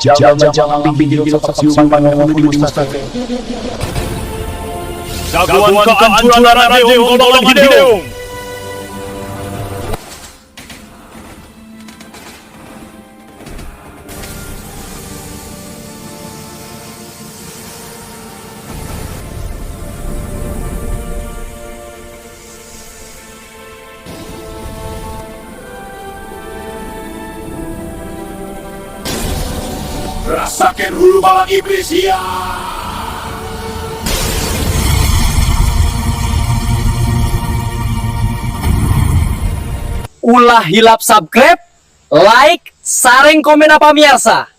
Jangan bimbing siluman penghuni mustaqim. Jagoan kehancuran Radeung tolong Radeung. Rasakan hulu balang iblis ya. Ulah hilap subscribe, like, sareng komen apa miarsa.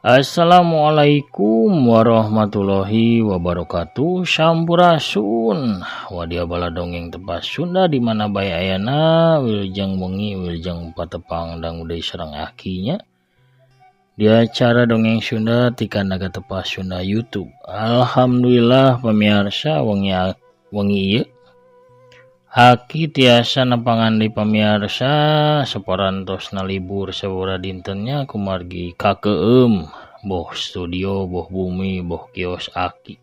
Assalamualaikum warahmatullahi wabarakatuh. Sampurasun wadia bala dongeng tepas Sunda di mana bae ayana wilujeng wengi wilujeng patepang dang uday sareng akinya di acara dongeng Sunda tika naga tepas Sunda YouTube. Alhamdulillah pemirsa wengi ieu Haki tiasa nepangan di pemirsa separantosna libur sabura dintennya kumargi kakeum boh studio boh bumi boh kios aki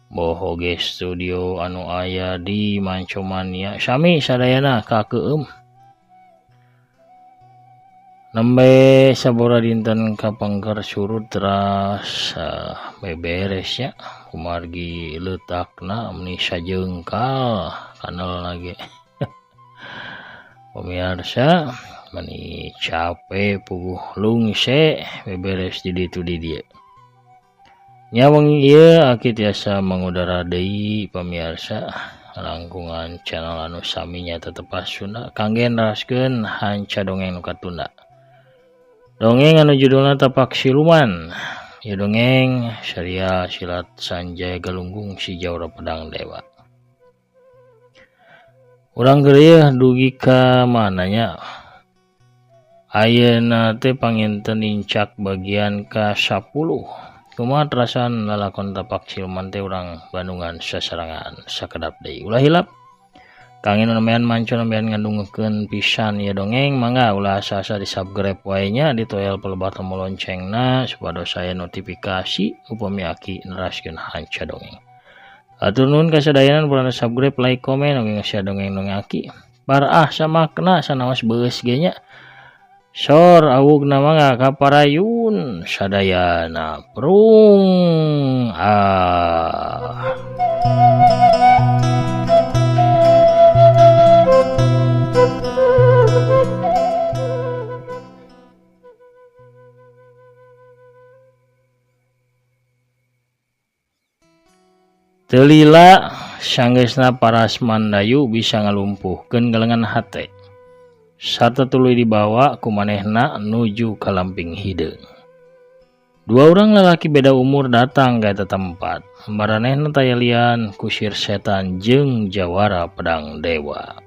boh oge studio anu aya di Mancomania sami sadayana kakeum nembe sabura dinten kapangker surut teras beberes ya kumargi letakna meni sajengkal kanal lagi pemirsa meni capek puguh lungse beberes di ditu di dia nya wengi ieu aki tiasa mangudara deui pemirsa langkungan channel anu sami nya tetepas Sunda kangge neraskeun hanca dongeng nu katunda dongeng anu judulna Tapak Siluman. Ya dongeng Syariah Silat Sanjaya Galunggung si Jawara Pedang Dewa. Urang geureuyeuh dugi ka mananya. Ayeuna teh panginten incak bagian ka-10. Kumaha terasan lalakon Tapak Siluman teh urang Bandungan sasarangan sakedap deui. Ulah hilap kangge namean manco namean ngandungkeun pisan ya dongeng mangga ulah asa-asa di subscribe wae nya ditoel pelebat tombol loncengna supados saya notifikasi upami aki neraskeun hanca dongeng. Atur nuhun kasadayanan purana subscribe like komen oge ngasih dongeng-dongeng aki. Parah samakna sanaos beus ge nya. Sor awugna mangga kaparayun sadayana prung Telila sanggeusna paras mandayu bisa ngalumpuhkeun galengan hate. Sarta tuluy dibawa ku manehna nuju ka lamping hideung. Dua orang lalaki beda umur datang ka eta tempat. Maranehna tayalian kusir setan jeung Jawara Pedang Dewa.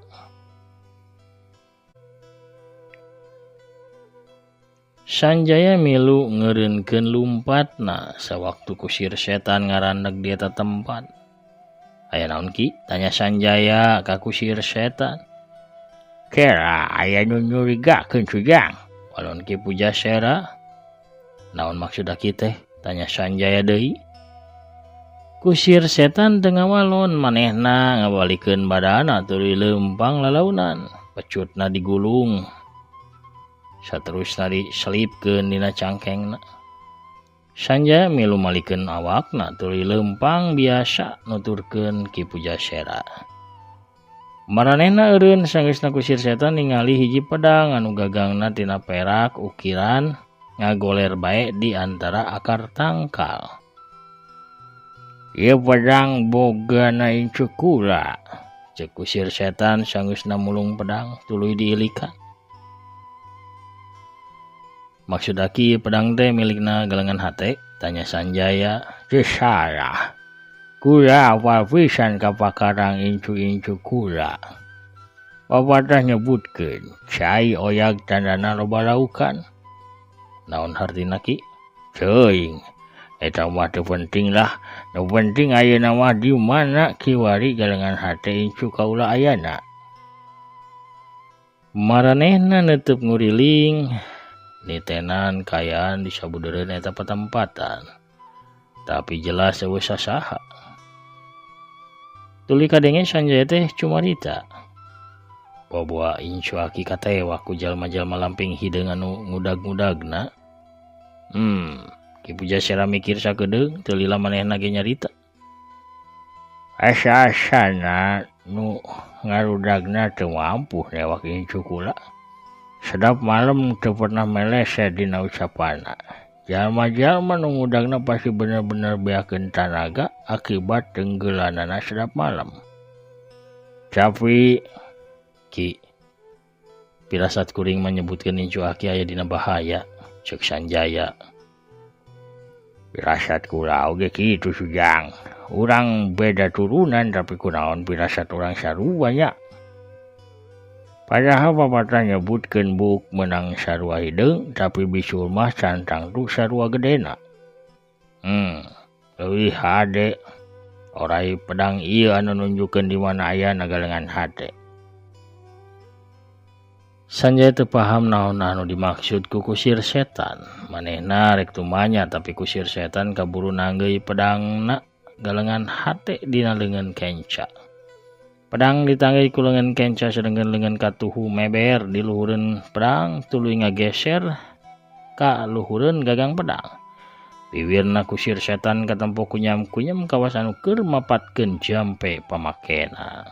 Sanjaya milu ngeureunkeun lumpatna sawaktu kusir setan ngarandeg di eta tempat. Aya naon ki? Tanya Sanjaya ka kusir setan. Kera aya nu nyurigakeun cujang. Walon ki Pujasera. Naon maksud aki teh? Tanya Sanjaya deui. Kusir setan teu ngawalon manehna ngabalikeun badana tuluy leumpang lalaunan. Pecutna digulung. Saterusna diselipkeun dina cangkengna. Sanjaya milu malikeun awakna tuluy leumpang biasa nuturkeun Ki Pujasera. Maranehna eureun sanggeusna kusir setan ningali hiji pedang anu gagangna tina perak ukiran ngagoler bae di antara akar tangkal. Ieu pedang bogana incu kula, ceuk kusir setan sanggeusna mulung pedang tuluy diilikan. Maksud aki pedang teh milikna galengan hate? Tanya Sanjaya. Cisaya. Kula apal pisan ka pakarang incu-incu kula. Papadah nyebutkeun cai oyag tandana loba laukan. Naon hartina ki? Ceuing. Eta mah teu penting lah. Nu penting ayeuna mah di mana kiwari galengan hate incu kaula ayana. Maranehna neuteuk nguriling nitenan kayaan di sabudeureun eta patempatan. Tapi jelas eueuh sasaha. Tuluy kadenge Sanjaya teh cumarita. Boboa incu aki katewa ku jalma-jalma lamping hideung anu ngudag-ngudagna. Ki Puja Sera mikir sakedeung teu lila manehna ge nyarita. Asa-asana nu ngarudagna teu mampu newak incu kula. Sedap malam teu pernah meleset dina ucapanna. Jalma-jalma nu ngudagna pasti bener-bener beakeun tanaga akibat tenggelanana sedap malam. Tapi Ki pirasat kuring menyebutkeun incu aki aya dina bahaya, ceuk Sanjaya. Pirasat kula oge kitu Sujang. Urang beda turunan tapi kunaon pirasat urang sarua nya. Padahal papatah nyebutkeun buk menang sarua hideung tapi bisul mah cantang tu sarua gedena. Leuwih hade orai pedang ieu anu nunjukkeun di mana aya nagalengan hate. Sanjaya teu paham naon anu dimaksud ku kusir setan. Manehna rek tumanya tapi kusir setan kaburu nanggeui pedangna galengan hate dina leungeun kenca. Pedang ditanggeui ku leungeun kenca sedengkeun leungeun katuhu meber di luhureun pedang tuluy ngageser ka luhureun gagang pedang. Bibirna kusir setan katempo kunyam-kunyam kawas anu keur mapatkeun jampe pamakena.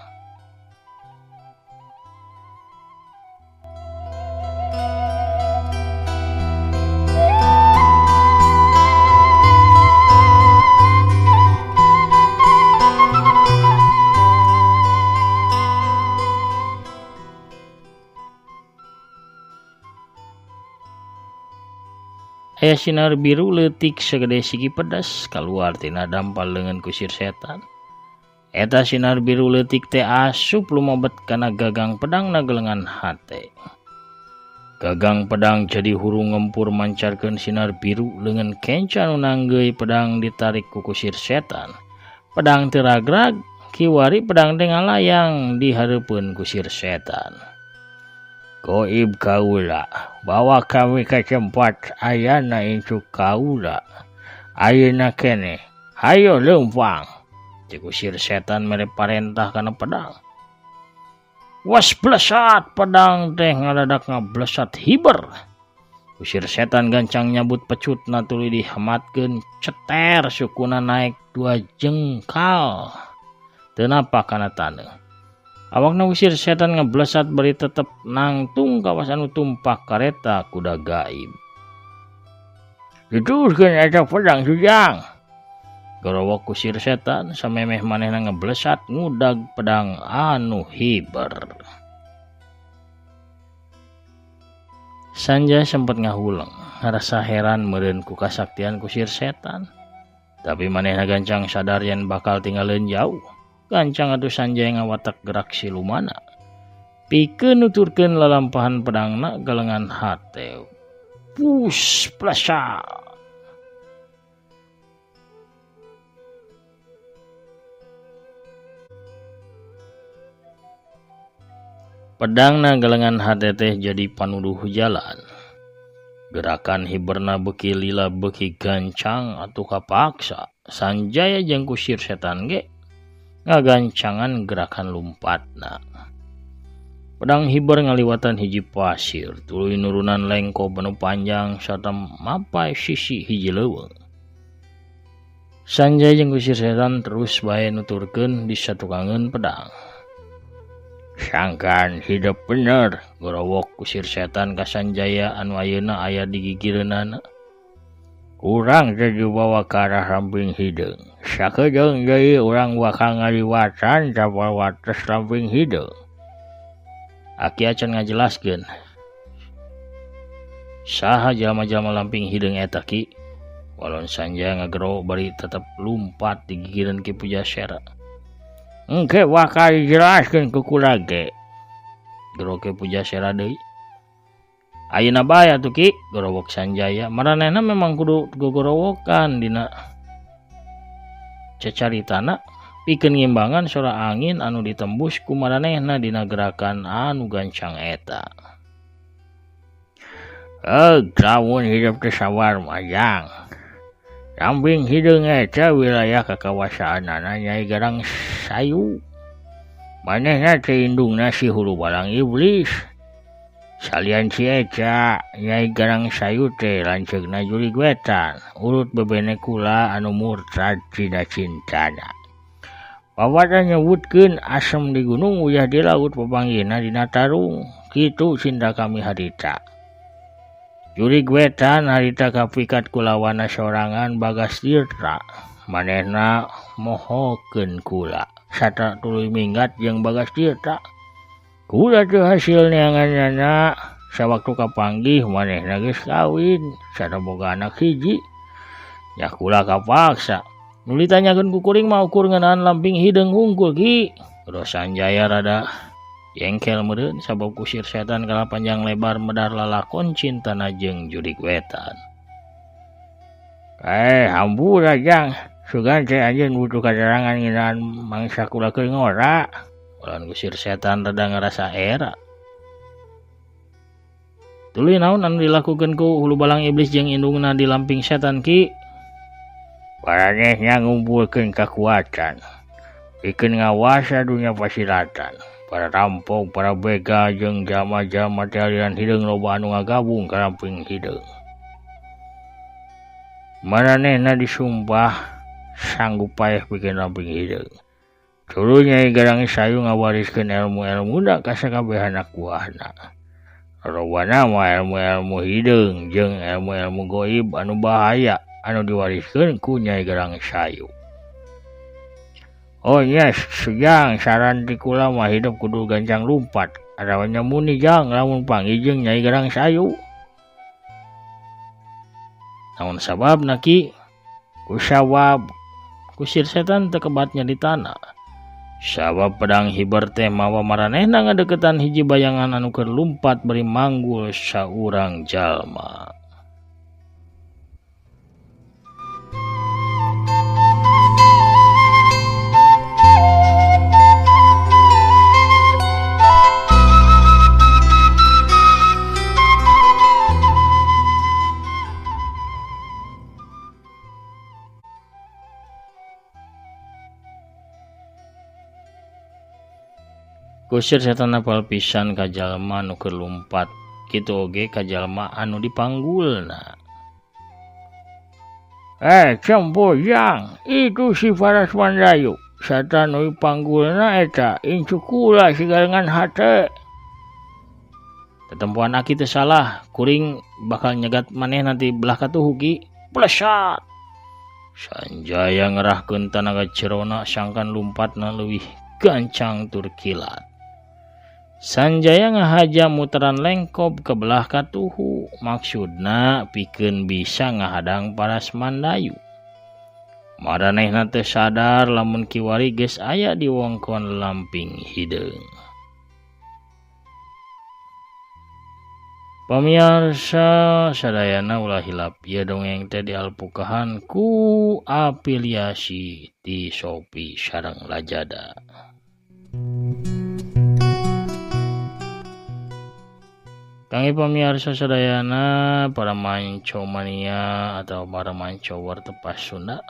Aya sinar biru leutik sagede sigi pedas kaluar tina dampal leungeun kusir setan. Eta sinar biru leutik teh asup lumebet kana gagang pedang nagelengan hate. Gagang pedang jadi huru ngempur mancarkeun sinar biru leungeun kenca nu nanggeui pedang ditarik ku kusir setan. Pedang teu ragrag, kiwari pedang teh ngalayang di hareupeun kusir setan. Goib kaula, bawa kami ke tempat ayana incu kaula. Ayeuna kene, hayo leumpang. Cik kusir setan mere parentah kana pedang. Was blesat pedang teh ngadadak ngablesat hiber. Kusir setan gancang nyabut pecutna tuluy dihamatkeun ceter sukuna naik 2 jengkal. Teu napa kana taneuh. Awakna kusir setan ngeblesat bari tetep nangtung kawas anu tumpak kareta kuda gaib. Diteruskeun eta pedang Sujang. Gorowok kusir setan samemeh manehna ngeblesat ngudag pedang anu hiber. Sanjaya sempat ngahuleng, ngarasa heran meureun ku kasaktian kusir setan. Tapi manehna gancang sadar yen bakal tinggalin jauh. Gancang atuh Sanjaya ngawatak gerak silumana. Pikeun nuturkeun lalampahan pedangna galengan hate. Pus plasa. Pedangna galengan hate teh jadi panuduh jalan. Gerakan hiberna beuki lila beuki gancang atuh kapaksa. Sanjaya jeung kusir setan ge ngagancangan gerakan lumpatna. Pedang hiber ngaliwatan hiji pasir, tuluy nurunan lengko benu panjang sarta mapai sisi hiji leuweung. Sanjaya jeung kusir setan terus bae nuturkeun di satukangeun pedang. Sangkan hidup bener, gorowok kusir setan ka Sanjaya anu ayeuna aya di gigireunana. Urang teh dibawa ka arah ramping hideung. Sakedeung deui urang bakal ngaliwatan tapal wates ramping hideung. Aki acan ngajelaskeun. Saha jalma-jalma lamping hideung eta ki? Walon Sanjaya ngagero bari tetep lumpat di gigireun Ki Pujasera. Engke bakal dijelaskeun ku kula ge. Gero Ki Pujasera deui. Ayeuna bae atuh Ki, gorowok Sanjaya. Maranehna memang kudu gogorowokan dina cacaritana pikeun ngimbangan sora angin anu ditembus ku maranehna dina gerakan anu gancang eta. Lamun hidup teh sawar majang. Samping hideung eta wilayah kakawasaanana Nyai Garang Sayu. Manehna teh indungna si hulu balang iblis. Salian si eta Nyai Garang Sayu teh lanceukna Jurig Wetan, urut bebene kula anu murtad tina cintana. Pawata nyebutkeun asem di gunung uyah di laut papanggihna dina tarung, kitu cinta kami harita. Jurig Wetan harita kapikat kulawana sorangan Bagas Tirta, manehna mohokeun kula satra tuluy minggat jeung Bagas Tirta. Kula teu hasil neanganna sawaktu kapanggih manehna geus kawin sarta boga anak hiji. Nya kula kapaksa. Nu ditanyakeun ku kuring mah ukur ngeunaan lamping hideung hungkul Ki. Terus Sanjaya rada jengkel meureun sabab kusir setan kala panjang lebar medar lalakon cintana jeung Jurig Wetan. Hampura jang, sugan teh anjeun butuh katerangan ngeunaan mangsa kula keur ngora. Ulan kusir setan rada ngerasa era. Tuluy naon anu dilakukeun ku hulu balang iblis jeung indungna di lamping setan Ki? Paranehna ngumpulkeun kakuatan, pikeun ngawasa dunya pasilatan. Para rampok, para bega jeung jama-jama teh aliran hideung loba anu ngagabung ka lamping hideung. Maranehna disumpah sanggup paeh pikeun lamping hideung. Tuluy Nyai Garang Sayu ngawariskeun ilmu-ilmuna ka sakabeh anak buahna. Robana mah ilmu-ilmu hideung jeung ilmu-ilmu goib anu bahaya anu diwariskeun ku Nyai Garang Sayu. Oh nya sujang saran ti kula mah hidup kudu gancang lumpat. Adawannya muni jang lamun panggih jeung Nyai Garang Sayu. Namun sababna Ki? Kusawab kusir setan teu kebatnya di tanah. Sabab pedang hiber teh mawa maranehna ngadeukeutan hiji bayangan anu keur lumpat beri manggul saurang jalma. Kusir setan apal pisan ka jalma anu keur lumpat, kitu oge ka jalma anu dipanggulna. Cempojang, itu si Paras Mandayu. Sarta nu dipanggulna eta incu kula sigalengan hate. Tetempuan aki teu salah, kuring bakal nyegat maneh nanti belah katuhu Ki. Plesat. Sanjaya ngerahkeun tanaga cerona sangkan lumpatna leuwih gancang tur kilat. Sanjaya ngahaja muteran lengkop ke belah katuhu, maksudna pikeun bisa ngahadang Paras Mandayu. Maranehna teu sadar lamun kiwari geus aya di wongkon lamping hideung. Pamirsa sadayana ulah hilap ieu dongeng teh dialpukahan ku afiliasi di Shopee sareng Lazada. Kangge pamirsa sadayana para manco mania atau para manco wartepas Sunda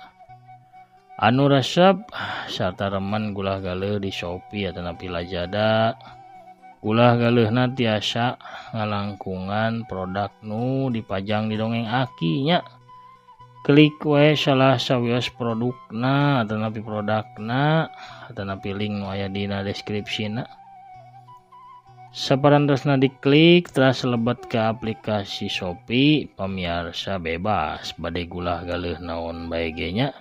anu resep sarta remen gulah galeuh di Shopee atau napi Lazada, ulah galeuhna tiasa ngalangkungan produk nu dipajang di dongeng akinya. Klik we salah sawios produkna atau napi produkna atau napi link nu aya dina deskripsina. Saparantosna diklik teras lebet ke aplikasi Shopee, pamirsa bebas bade gulah galeuh naon bae ge nya.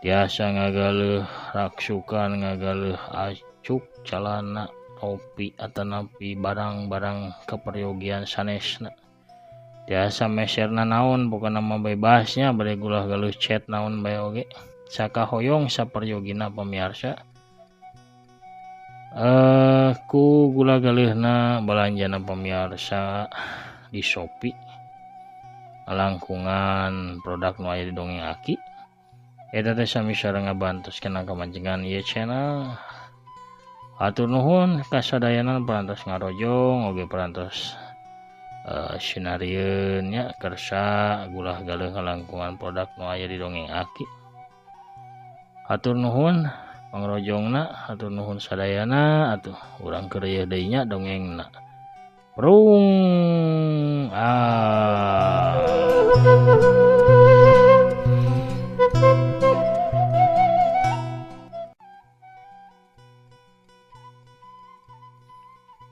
Tiasa ngagaleuh raksukan, ngagaleuh acuk, calana, topi atanapi barang-barang keperyogian sanesna. Tiasa meserna naon pokona mah bebasnya bade gulah galeuh chat naon bae oge. Sakahoyong saperyogina pamirsa. Ku gula galeuhna balanjana pamirsa di Shopee. Langkungan produk nu aya di Dongeng Aki. Eta teh sami sareng ngabantos kana kamancingan ieu channel. Atur nuhun kasadayana parantos ngarojong oge parantos sinarieun nya kersa gulah galeuh langkungan produk nu aya di Dongeng Aki. Atur nuhun pangrojongna, atur nuhun sadayana atuh urang keur ieu deui nya dongengna. Prung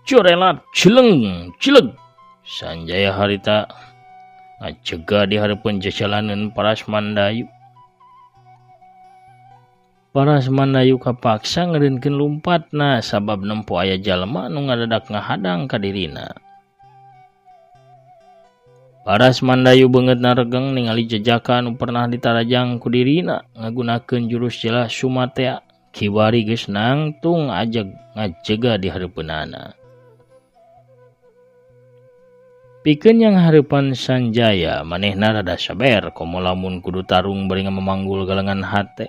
Corelat cileg Sanjaya harita ngajega di hareupeun jajalaneun paras mandayu. Paras mandayu kapaksa ngeureunkeun lumpatna sabab nempo aya jalma nu ngadadak ngahadang ka dirina. Paras mandayu beungeutna regeng ningali jejaka nu pernah ditarajang ku dirina ngagunakeun jurus jelas Sumatea kiwari geus nangtung ajeg ngajega di hareupeunana. Pikeun yang hareupan Sanjaya manehna rada saber komo lamun kudu tarung bari ngamanggul galengan hate.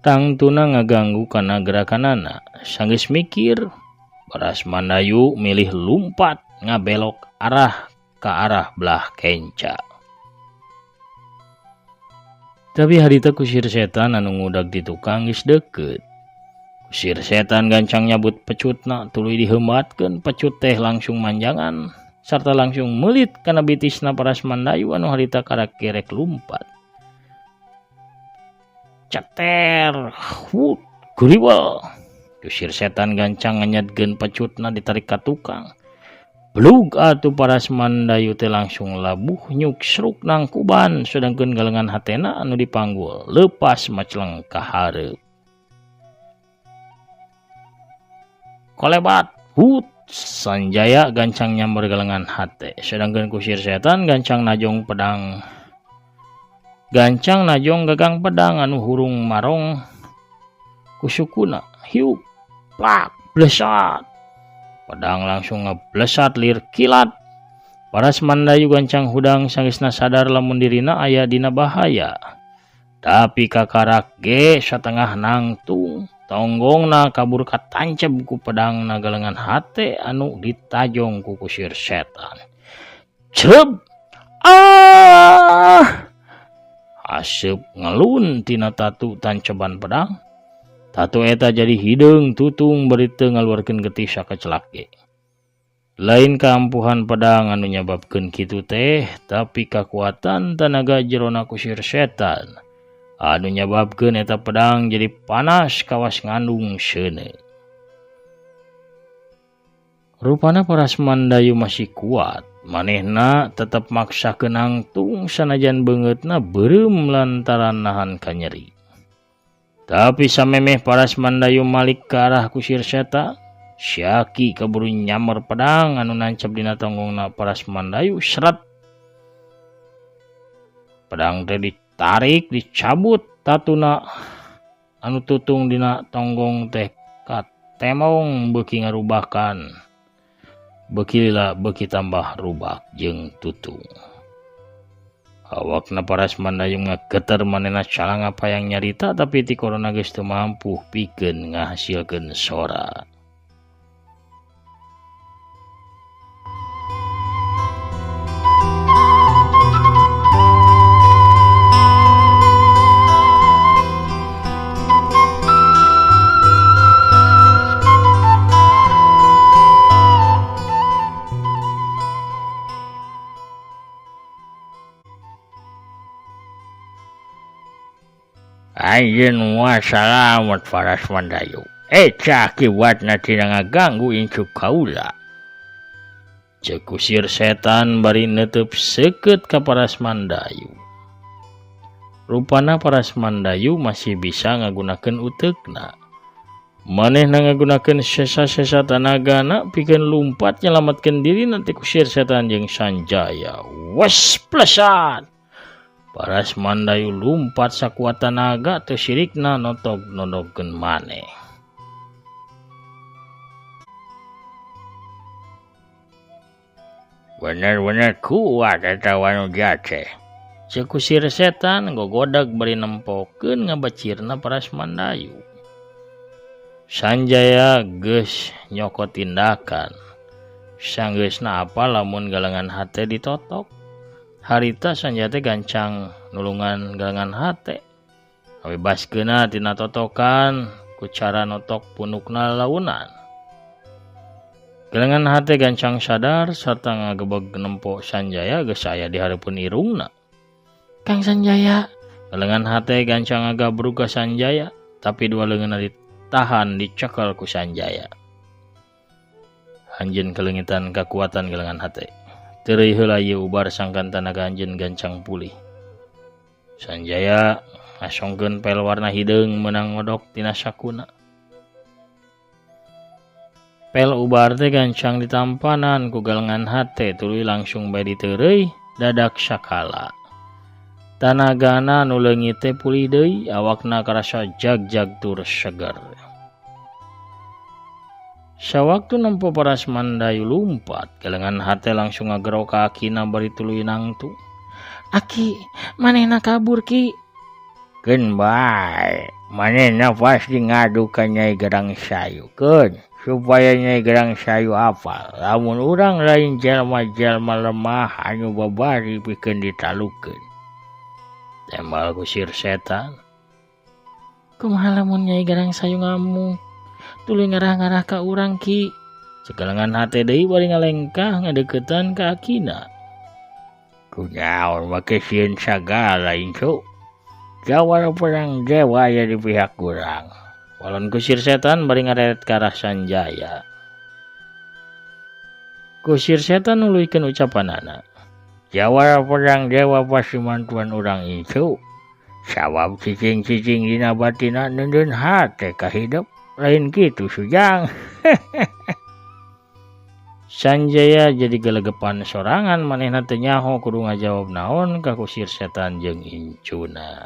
Tangtuna ngaganggu kana gerakanana. Sanggeus mikir, Paras mandayu milih lumpat ngabelok arah ka arah belah kenca. Tapi harita kusir setan anu ngudag di tukang geus deukeut. Kusir setan gancang nyabut pecutna tuluy diheumatkeun pecut teh langsung manjangan sarta langsung meulit kana bitisna Paras mandayu anu harita karak kerek lumpat. Ceter, guriwel. Kusir setan gancang nganyadkeun pecutna ditarik ka tukang. Blug atuh Paras mandayu teh langsung labuh nyuksruk nangkuban sedangkeun galengan hatena anu dipanggul leupas macleng ka hareup. Kolebat, Sanjaya gancang nyamber galengan hate sedangkeun kusir setan gancang najong gagang pedang anu hurung marong kusukuna hiup plak blesat pedang langsung ngeblesat lir kilat. Paras mandayu gancang hudang sanggeusna sadar lamun dirina aya dina bahaya tapi kakarak ge satengah nangtung tonggongna kabur katancep ku pedangna galengan hate anu ditajong ku kusir setan. Creb aseup ngelun tina tatu tanceban pedang. Tatu eta jadi hideung tutung bari teu ngaluarkeun getih sakecelak ge. Lain kaampuhan pedang anu nyababkeun kitu teh, tapi kakuatan tenaga jerona kusir setan anu nyababkeun eta pedang jadi panas kawas ngandung seuneu. Rupana Paras mandayu masih kuat. Manehna tetep maksakeun nangtung sanajan beungeutna beureum lantaran nahan ka nyeri. Tapi samemeh Paras mandayu malik ke arah kusir setan, Syaki kaburu nyammer pedang anu nancep dina tonggongna Paras mandayu seret. Pedang teh ditarik dicabut tatuna anu tutung dina tonggong teh katemong beuki ngarubahkan. Beuki lila beuki tambah rubak jeung tutung. Awakna Paras mandayu ngageter manehna calang apa yang nyarita tapi ti korona geus teu mampu pikeun ngahasilkeun sora. Anjeun wassalamat Paras mandayu. Eta akibatna tina ngaganggu incu kaula. Ceuk kusir setan bari neuteub seukeut ka Paras mandayu. Rupana Paras mandayu masih bisa ngagunakeun uteukna. Manehna ngagunakeun sesa-sesa tanagana pikeun lumpat nyelamatkeun diri nanti kusir setan jeung Sanjaya. Wes plesan. Paras Mandayu lumpat sakuat tanaga teu sirikna nodogkeun maneh. Bener-bener kuat eta wanu jate. Ceuk kusir setan gogodag bari nempokeun ngabacirna Paras Mandayu. Sanjaya geus nyokot tindakan. Sanggeusna apa lamun galengan hate ditotok. Harita Sanjaya teh gancang nulungan galengan hate. Bebaskeunna tina totokan ku cara notok punukna launan. Galengan hate gancang sadar sarta ngagebeg nempo Sanjaya geus aya di hareupeun irungna. Kang Sanjaya, galengan hate gancang ngagabrug ka Sanjaya, tapi dua leungeunna tahan dicekel ku Sanjaya. Anjeun kelengitan kakuatan galengan hate. Teureui heula ieu ubar sangkan tanaga anjeun gancang pulih. Sanjaya ngasongkeun pel warna hideung meunang ngodok tina sakuna. Pel ubar teh gancang ditampanan ku galengan hate tuluy langsung bae diteureui dadak sakala. Tanagana nu leungit teh pulih deui, awakna karasa jag-jag tur seger. Sawaktu nempo Paras Mandayu lumpat, galengan hate langsung ngagerok ka akina bari tuluy nangtu. Aki, manehna kabur ki. Keun bae, manehna pasti ngadu ka Nyai Gerang Sayu. Keun, supaya Nyai Gerang Sayu apal, lamun urang lain jalma-jalma lemah anu babari pikeun ditalukeun. Tembal kusir setan. Kumaha lamun Nyai Gerang Sayu ngamuk? Tuluy ngarah-ngarah ka urang ki. Cegalengan hate deui bari ngalengkah ngadeukeutan ka akina. Kunaon make sieun sagala incu. Jawara perang dewa aya di pihak urang. Walon kusir setan bari ngareret ka arah Sanjaya. Kusir setan nuluykeun ucapanana. Jawara perang dewa pasti mantuan urang incu. Sabab cicing-cicing dina batina neundeun hate ka hidup. Lain gitu sujang. Sanjaya jadi gelegepan sorangan manehna teu nyaho kudu ngajawab naon ka kusir setan jeung incuna.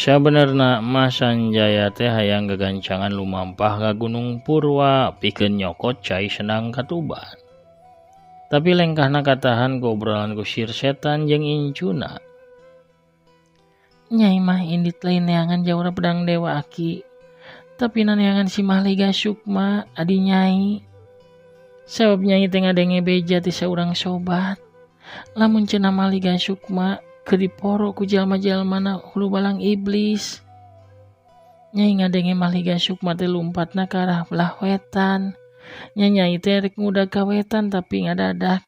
Sabenerna mah Sanjaya teh hayang gagancangan lumampah ka Gunung Purwa pikeun nyokot cai senang katuban. Tapi lengkahna katahan ku obrolan kusir setan jeung incuna. Nyai mah indit lain neangan jawara pedang dewa aki. Tapi naneangan si Mahliga Sukma adi Nyai. Sabab Nyai teh ngadenge beja ti saurang sobat. Lamun cenah Mahliga Sukma kediporo ku jalma-jalmana hulu balang iblis. Nyai ngadenge Mahliga Sukma teh lumpatna ka arah belah wetan. Nyai teh rek ngudag ka wetan tapi ngadadak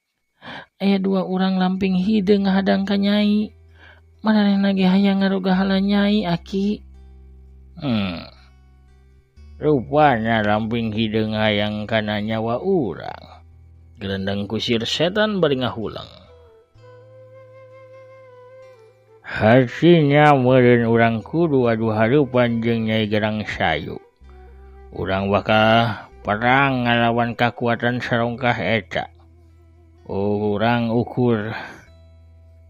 aya dua urang lamping hideung ngahadang ka Nyai. Manehna ge hayang ngarogahala Nyai aki. Rupana lamping hideung hayang kana nyawa urang. Gelendang kusir setan bari ngahulang. Hasilnya meureun urang kudu adu hareupan jeung Nyai Gerang Sayu. Urang bakal perang ngalawan kakuatan sarongkah eta. Urang ukur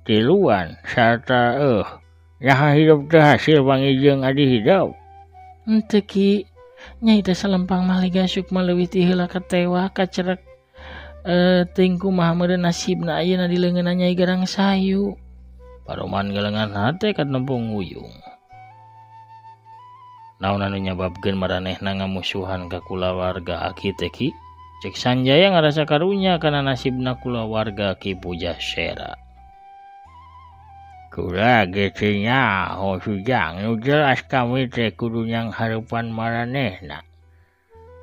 tiluan sarta nyaha hidup teh hasil pangijeung adi hidup. Henteu ki, Nyai teh salempang Mahliga Sukma leuwih ti heula katewa kacerek teuing kumaha meureun nasibna ayeuna di leungeunna Nyai Gerang Sayu. Paroman galengan hate kat nempung nguyung. Naon anu nyababkeun maranehna ngamusuhan ka kulawarga Aki teh ki? Cek Sanjaya ngarasa karunya kana nasibna kulawarga Ki Pujasera. Kula ge teu nyaho sujang nu jelas kami teh kudu nyang hareupan maranehna.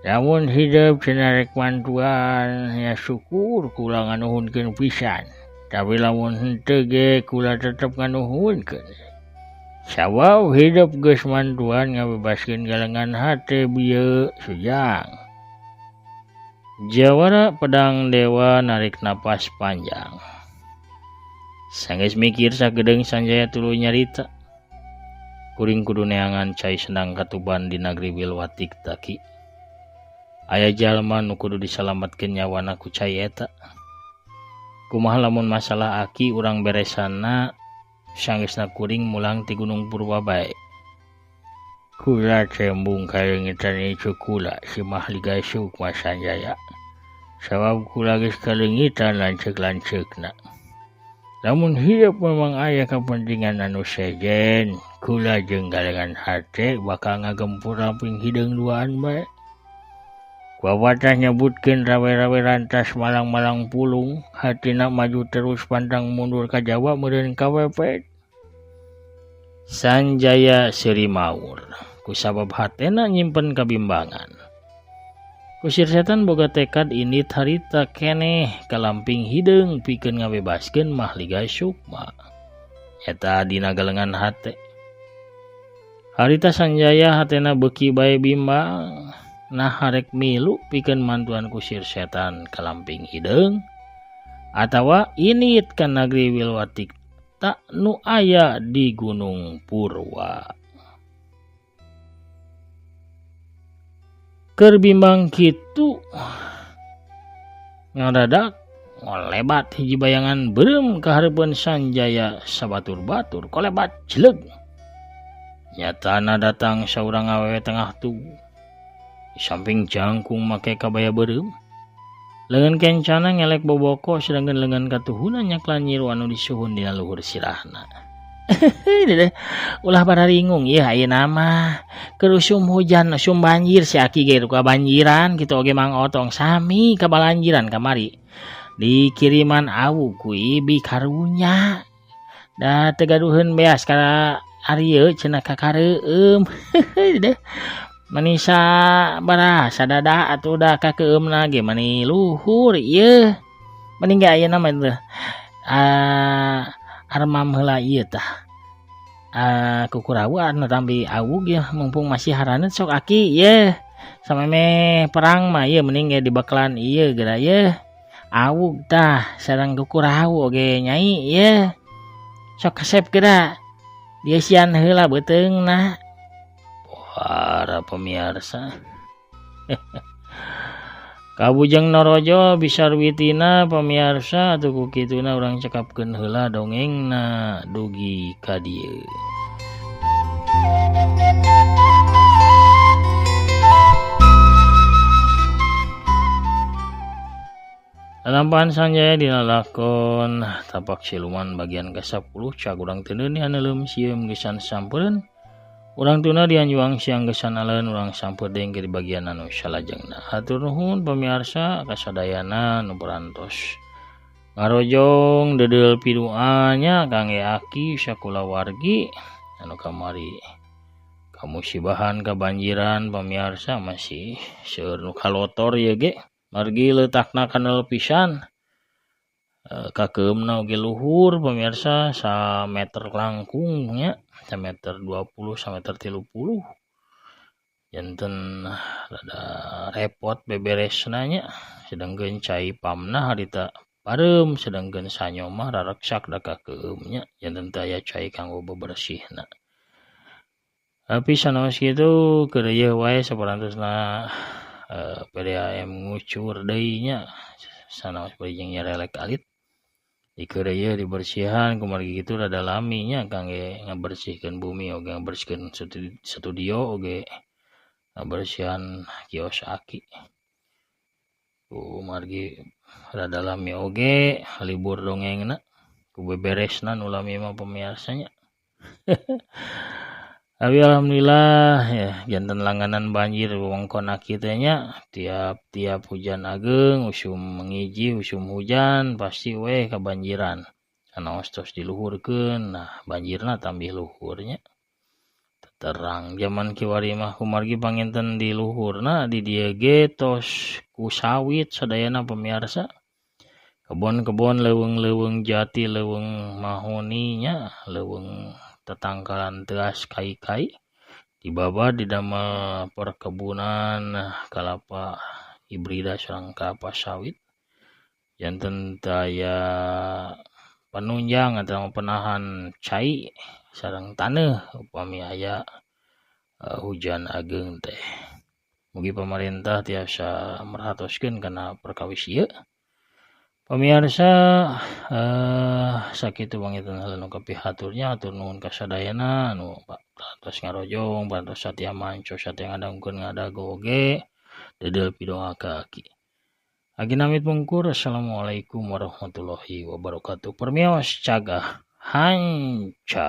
Lamun hidup cenah rek mantuan ya syukur kula nganuhunkeun pisan. Tapi lamun henteu ge kula tetep nganuhunkeun. Sawau hidup geus mantuan ngabebaskeun galengan hate bieu sujang. Jawara pedang dewa narik napas panjang. Sanggeus mikir sagedeng Sanjaya tuluy nyarita. Kuring kudu neangan cai senang katuban di nagri Wilwatik taki. Aya jalma nu kudu disalametkeun nyawana ku cai eta. Kumaha lamun masalah aki urang beresana sanggeusna kuring mulang ti Gunung Purwa bae. Kula cembung kalengitan ieu kula si Mahligai Sukma Sanjaya. Sabab kula geus kalengitan lanceuk-lanceukna. Lamun hidup memang aya kepentingan anu sejen, kula jeung galengan hate bakal ngagempur ramping hideung duaan bae. Kuawadah nyebutkeun rawe-rawe rantas malang-malang pulung, hatina maju terus pantang mundur ka Jawa meureun kawepet. Sanjaya seuri maur, kusabab hatena nyimpen kabimbangan. Kusir setan boga tekad ini harita keneh kalamping hideung pikeun ngabebaskeun Mahligai Sukma. Eta dina galengan hate. Harita Sanjaya hatena beuki bae bimbang. Nah harek milu pikeun mantuan kusir setan kalamping hideung. Atawa init ka nagri Wilwatik tak nu aya di Gunung Purwa. Keur bimbang kitu ngadadak ngolebat hiji bayangan beureum ka hareupeun Sanjaya sabatur-batur kolebat jeleg. Nyatana datang saurang awewe tengah tubuh. Di samping jangkung make kabaya beureum. Leungeun kencana ngelek boboko sedangkan leungeun katuhuna nyaklan nyiru anu disuhun dina luhur sirahna. Ulah bararingung ieu ayeuna mah keur usum hujan usum banjir si aki ge kabanjiran kitu oge Mang Otong sami kabalanjiran kamari dikiriman awu ku Ibi karunya da teu gaduheun beas ka arieu cenah kakareueum manisa bara sadada atuh da kakeueumna ge mani luhur ieu mending ge ayeuna mah armam heula ieu tah. Kukurawu anu tambi awug ya mumpung masih haraneut sok aki ye. Sameme perang mah ieu mending ge dibeklan ieu geura ye. Awug tah sareng kukurawu oge nyai ye. Sok kasep geura. Dia sian heula beuteungna. Para pemirsa. Kabujang Norojo bisarwitina pamirsa atuh ku kituna urang cekapkeun heula dongengna dugi ka dieu. Lalampahan Sanjaya dina lakon Tapak Siluman bagian ke-10 cak urang teu neunih haneuleuum sieum gesan sampeureun. Urang tuna dianjuang siang gesan aleun urang sampeudeung ke di bagian anu salajengna. Hatur nuhun pamirsa kasadayana nu parantos ngarojong dedeul pidoanya kangge aki sakulawargi anu kamari kamusibahan kabanjiran pamirsa masih seueur nu kalotor ieu ge margi leutakna kanel pisan. Kakeueumna oge luhur pamirsa 1 meter langkung nya 1 meter 20 1 meter 30. Janten rada repot beberesna nya sedengkeun cai pamna harita pareum sedengkeun sanyo mah rareksak da kakeueum nya janten teu aya cai kanggo bebersihna. Tapi sanaos kitu keur ieu wae saparantosna PDAM ngucur deui nya sanaos bari jeung nyarelek alit. Ikeur ieu dibersihan kumargi kitu rada lami nya kangge ngabersihkeun bumi oge ngabersihkeun studio oge ngabersihan kios aki. Kumargi rada lami oge libur dongengna ku beberesna nu lami mah pamirsa nya. Tapi alhamdulillah ya janten langganan banjir wewengkon aki teh nya tiap hujan ageung usum mengiji usum hujan pasti we kabanjiran. Sanaos tos diluhurkeun nah banjirna tambih luhurnya. Terang zaman kiwari mah kumargi panginten di luhurna di dieu ge tos ku sawit sadayana pamirsa. Kebon-kebon leuweung-leuweung jati leuweung mahoni nya leuweung tetangkalan teras kai-kai dibaba di dama perkebunan kelapa hibrida sareng kelapa sawit janten daya penunjang atau penahan cai sareng taneuh upami aya hujan ageng teh. Mugi pemerintah tiasa merhatoskeun kana perkawis ieu. Pamirsa sakitu bangitan hal nu kapihaturnya atur nuhun kasadayana anu parantos ngarojong parantos satya manco satya ngadangkeun ngadago oge dedel pidoa ka aki. Agi namit mungkur assalamualaikum warahmatullahi wabarakatuh. Permios cagah hancur.